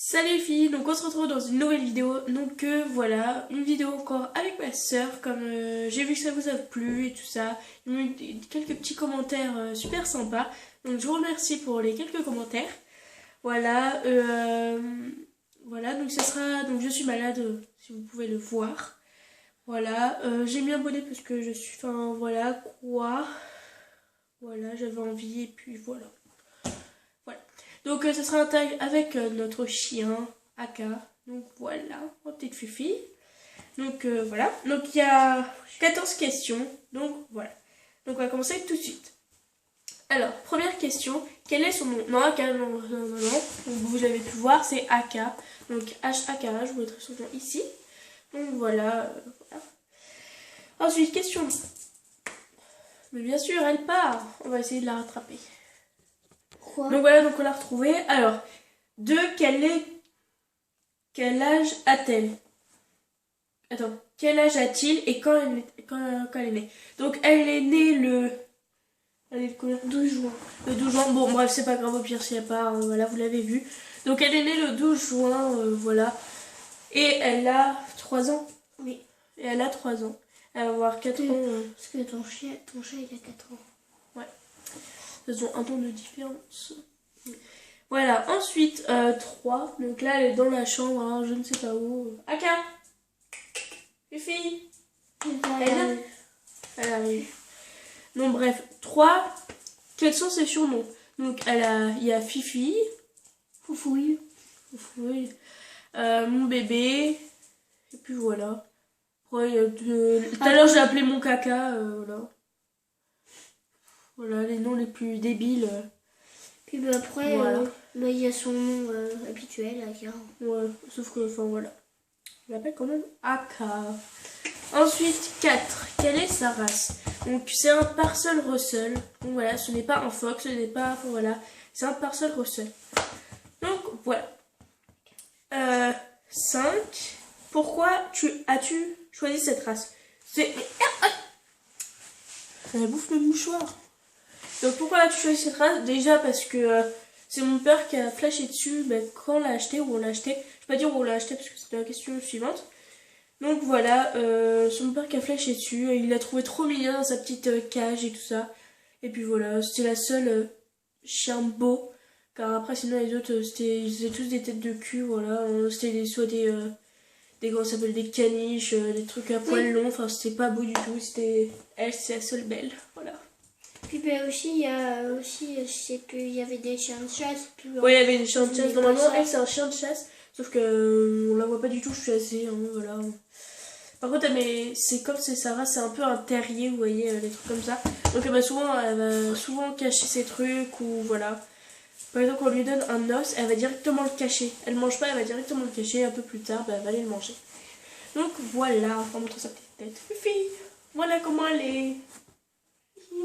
Salut les filles, donc on se retrouve dans une nouvelle vidéo, donc voilà, une vidéo encore avec ma soeur, comme j'ai vu que ça vous a plu et tout ça, il y a eu quelques petits commentaires super sympas, donc je vous remercie pour les quelques commentaires, voilà, voilà, donc ce sera, donc je suis malade, si vous pouvez le voir, voilà, j'ai mis un bonnet parce que je suis, enfin voilà, quoi, voilà, j'avais envie et puis voilà. Donc ce sera un tag avec notre chien, Aka. Donc voilà, ma petite Fifi. Donc voilà. Donc il y a 14 questions. Donc voilà. Donc on va commencer tout de suite. Alors, première question. Quel est son nom? Non, Aka, non, non, non, non. Donc, vous avez pu voir, c'est Aka. Donc H-A-K-A, je vous mettrai son nom ici. Donc voilà, voilà. Ensuite, question. Mais bien sûr, elle part. On va essayer de la rattraper. Quoi? Donc voilà, donc on l'a retrouvée. Alors, de quel âge a-t-elle? Attends, quel âge a-t-il et quand elle est née? Donc elle est née le... Elle est le combien? 12 juin. Le 12 juin, bon bref, c'est pas grave, au pire s'il n'y a pas, voilà, vous l'avez vu. Donc elle est née le 12 juin, voilà. Et elle a 3 ans. Oui. Et elle a 3 ans. Elle va avoir 4 ans. Parce que ton chat il a 4 ans. Ouais. Ils ont un temps de différence. Voilà, ensuite, 3. Donc là, elle est dans la chambre, hein, je ne sais pas où. Aka! Fifi! Elle arrive. Donc bref, 3. Quels sont ses surnoms? Donc il y a Fifi, Foufouille. Foufouille, mon bébé, et puis voilà. Après, il y a tout à l'heure j'ai appelé mon caca, voilà. Voilà les noms les plus débiles. Puis bah, après, Voilà. il y a son nom habituel, Aka. Ouais, sauf que, enfin voilà. Je l'appelle quand même Aka. Ensuite, 4. Quelle est sa race? Donc, c'est un Parcel Russell. Donc, voilà, ce n'est pas un Fox, ce n'est pas... Enfin, voilà, c'est un Parcel Russell. Donc, voilà. 5. Pourquoi as-tu choisi cette race? C'est... Elle bouffe le mouchoir. Donc, pourquoi as-tu choisi cette race? Déjà parce que c'est mon père qui a flashé dessus quand on l'a acheté, où on l'a acheté. Je ne vais pas dire où on l'a acheté parce que c'est la question suivante. Donc voilà, son père qui a flashé dessus, il l'a trouvé trop mignon dans sa petite cage et tout ça. Et puis voilà, c'était la seule chien beau. Car après sinon les autres, ils faisaient tous des têtes de cul, voilà. C'était soit comment ça s'appelle, des caniches, des trucs à poils longs, enfin c'était pas beau du tout. Elle, c'est la seule belle, voilà. Puis bah, aussi, il y a aussi, je sais plus, il y avait des chiens de chasse. Ouais, il y avait des chiens de chasse. Normalement, elle, c'est un chien de chasse. Sauf que on la voit pas du tout, je suis assez, hein, voilà. Par contre, c'est comme c'est sa race, c'est un peu un terrier, vous voyez, des trucs comme ça. Donc elle va souvent cacher ses trucs ou voilà. Par exemple, on lui donne un os, elle va directement le cacher. Elle mange pas, elle va directement le cacher. Un peu plus tard, elle va aller le manger. Donc voilà, on va montrer sa petite tête. Fifi, voilà comment elle est.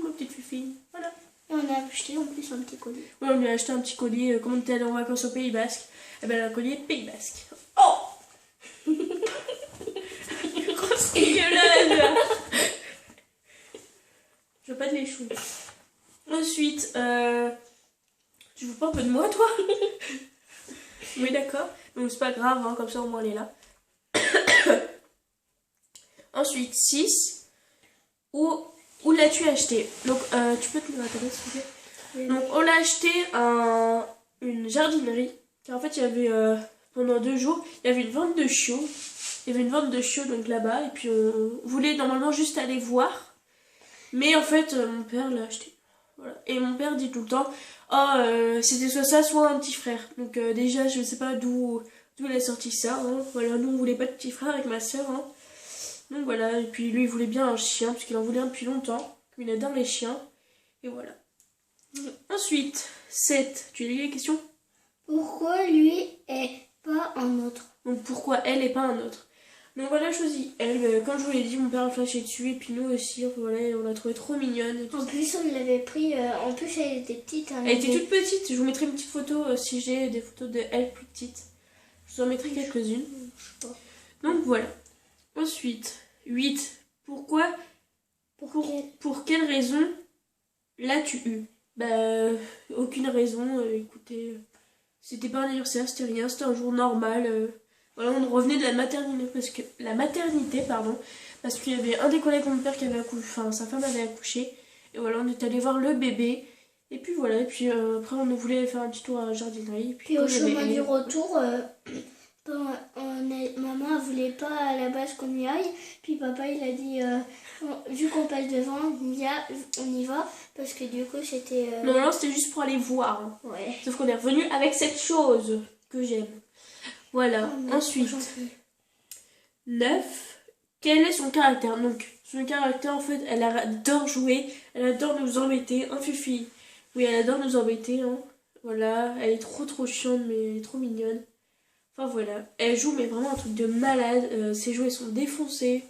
Ma petite Fifi, voilà. Et on a acheté en plus un petit collier. Ouais, on lui a acheté un petit collier, comme on était allé en vacances au Pays Basque. Et ben, elle a un collier Pays Basque. Oh! Grosse gueulade! Je veux pas de l'échou. Ensuite, tu veux pas un peu de moi, toi? Oui, d'accord. Donc, c'est pas grave, hein, comme ça, au moins, elle est là. Ensuite, 6. Où l'as-tu acheté? Donc, tu peux te le raconter, s'il te plaît? Oui. Donc, on l'a acheté à une jardinerie. Car en fait, il y avait, pendant 2 jours, il y avait une vente de chiots. Il y avait une vente de chiots, donc là-bas. Et puis, on voulait normalement juste aller voir. Mais en fait, mon père l'a acheté. Voilà. Et mon père dit tout le temps, oh, c'était soit ça, soit un petit frère. Donc déjà, je ne sais pas d'où il a sorti ça. Hein. Voilà, nous, on voulait pas de petit frère avec ma soeur. Hein. Donc voilà, et puis lui, il voulait bien un chien, parce qu'il en voulait un depuis longtemps. Il adore les chiens. Et voilà. Ensuite, 7. Tu as lu les questions? Pourquoi lui et pas un autre? Donc pourquoi elle et pas un autre? Donc voilà, choisi elle. Comme je vous l'ai dit, mon père a flashé dessus, et puis nous aussi, voilà, on l'a trouvée trop mignonne. Et tout en plus, on l'avait pris, en plus, elle était petite. Hein, elle était toute petite, je vous mettrai une petite photo si j'ai des photos de elle plus petite. Je vous en mettrai quelques-unes. Donc voilà. Ensuite, 8. Pourquoi pour quelle raison l'as-tu eu? Bah, aucune raison, écoutez, C'était pas un anniversaire, c'était rien, c'était un jour normal. Voilà, on revenait de la maternité, pardon, parce qu'il y avait un des collègues de mon père qui avait accouché, enfin sa femme avait accouché. Et voilà, on est allé voir le bébé. Et puis voilà, et puis après on voulait faire un petit tour à la jardinerie. Et puis au chemin du retour, maman elle voulait pas à la base qu'on y aille. Puis papa il a dit, vu qu'on passe devant, on y va. Parce que du coup c'était... Non, c'était juste pour aller voir. Hein. Ouais. Sauf qu'on est revenu avec cette chose que j'aime. Voilà, ensuite. 9. Quel est son caractère? Donc, son caractère, en fait, elle adore jouer, elle adore nous embêter. Un Fifi. Oui, elle adore nous embêter. Hein. Voilà, elle est trop chiante, mais elle est trop mignonne. Enfin, voilà. Elle joue, mais vraiment un truc de malade. Ses jouets sont défoncés.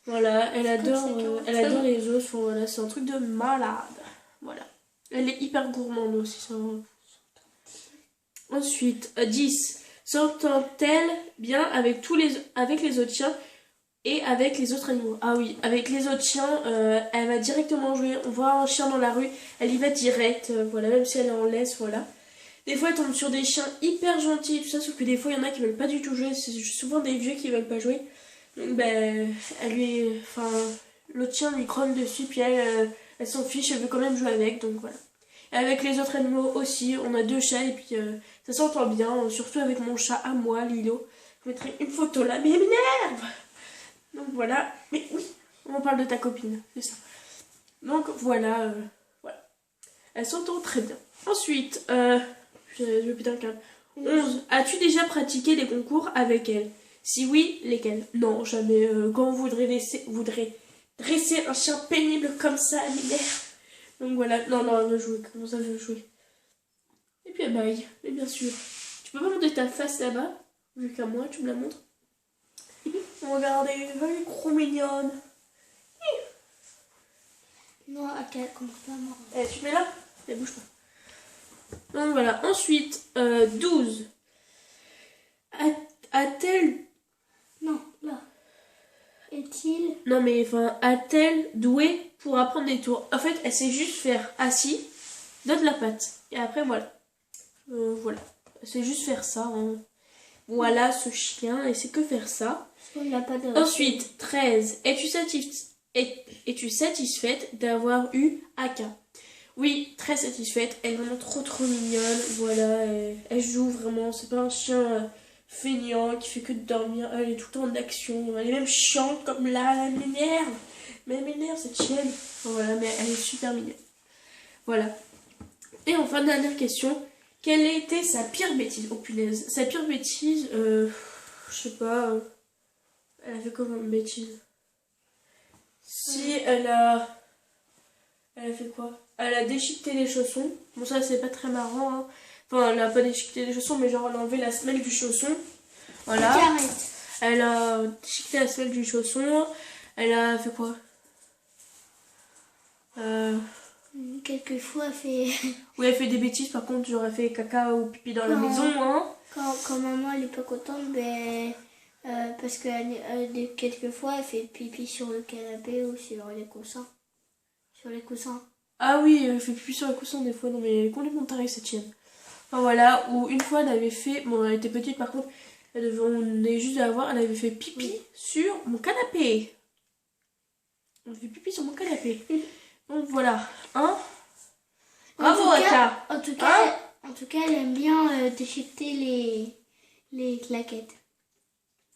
Voilà, elle adore les os. Enfin, voilà, c'est un truc de malade. Voilà. Elle est hyper gourmande aussi. Ça. Ensuite, 10. S'entend-elle bien avec les autres chiens et avec les autres animaux? Ah oui, avec les autres chiens, elle va directement jouer. On voit un chien dans la rue, elle y va direct. Voilà, même si elle est en laisse, voilà. Des fois, elle tombe sur des chiens hyper gentils et tout ça, sauf que des fois, il y en a qui veulent pas du tout jouer. C'est souvent des vieux qui veulent pas jouer. Donc, ben, l'autre chien lui grogne dessus, puis elle s'en fiche, elle veut quand même jouer avec, donc voilà. Et avec les autres animaux aussi, on a 2 chats et puis ça s'entend bien, surtout avec mon chat à moi, Lilo. Je mettrai une photo là, mais elle m'énerve. Donc voilà, mais oui, on parle de ta copine, c'est ça. Donc voilà, voilà. Elle s'entend très bien. Ensuite, je vais péter un câble. 11. As-tu déjà pratiqué des concours avec elle? Si oui, lesquels? Non, jamais. Quand vous voudrez dresser un chien pénible comme ça, elle m'énerve. Donc voilà, non, elle veut jouer, comment ça veut jouer? Et puis elle baille, mais bien sûr. Tu peux pas montrer ta face là-bas? Vu qu'à moi, tu me la montres. Regardez, elle est trop mignonne. Non, elle commence pas à mordre. Eh, tu te mets là? Elle bouge pas. Donc voilà, ensuite, 12. A-t-elle... Non, là. Est-il... Non mais enfin, a-t-elle doué pour apprendre des tours? En fait, elle sait juste faire assis, donne la patte. Et après, voilà. Voilà. Elle sait juste faire ça. Hein. Voilà ce chien, et c'est que faire ça. Ensuite, 13. Es-tu satisfaite d'avoir eu Aka? Oui, très satisfaite. Elle est vraiment trop mignonne. Voilà, elle joue vraiment. C'est pas un chien feignant qui fait que de dormir. Elle est tout le temps en action. Elle est même chiante comme là. Elle m'énerve. Mais elle m'énerve cette chienne. Enfin, voilà, mais elle est super mignonne. Voilà. Et enfin, dernière question. Quelle était sa pire bêtise? Oh punaise. Sa pire bêtise, je sais pas. Elle a fait comment une bêtise? Si elle a fait quoi? Elle a déchiqueté les chaussons. Bon, ça c'est pas très marrant. Hein. Enfin, elle a pas déchiqueté les chaussons, mais genre elle a enlevé la semelle du chausson. Voilà. Elle a déchiqueté la semelle du chausson. Elle a fait quoi? Quelquefois elle fait... Oui, elle fait des bêtises. Par contre, j'aurais fait caca ou pipi dans la maison. Hein. Quand maman elle est pas contente, ben... parce que quelquefois elle fait pipi sur le canapé ou sur les coussins. Sur les coussins. Ah oui, elle fait pipi sur les coussins des fois. Non mais elle est complètement tarée cette chienne. Enfin voilà, ou une fois elle avait fait... Bon, elle était petite par contre. On est juste à la voir. Elle avait fait pipi sur mon canapé. Elle a fait pipi sur mon canapé. Donc voilà. Hein? Bravo Aka. En tout cas, elle aime bien déchiqueter les claquettes.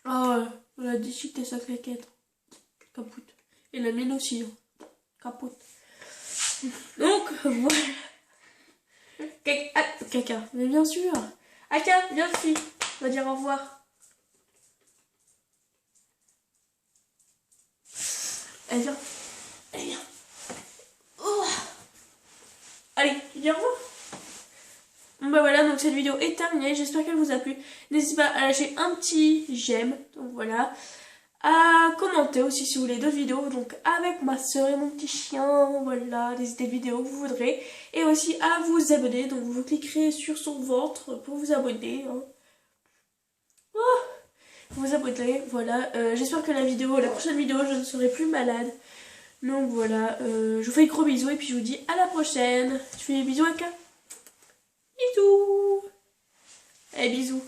Ah ouais, elle a déchiqueté sa claquette. Capote. Et la mienne aussi. Hein. Capote. Donc, voilà. Caca, mais bien sûr. Aka, viens ici. On va dire au revoir. Elle vient. Elle vient. Oh. Allez, tu dis au revoir. Bon bah voilà, donc cette vidéo est terminée, j'espère qu'elle vous a plu. N'hésitez pas à lâcher un petit j'aime, donc voilà. À commenter aussi si vous voulez d'autres vidéos, donc avec ma soeur et mon petit chien, voilà, des vidéos que vous voudrez. Et aussi à vous abonner, donc vous cliquerez sur son ventre pour vous abonner. Hein. Oh, vous abonner, voilà. J'espère que la prochaine vidéo, je ne serai plus malade. Donc voilà, je vous fais de gros bisous et puis je vous dis à la prochaine. Tu fais des bisous à Aka? Bisous. Allez, bisous.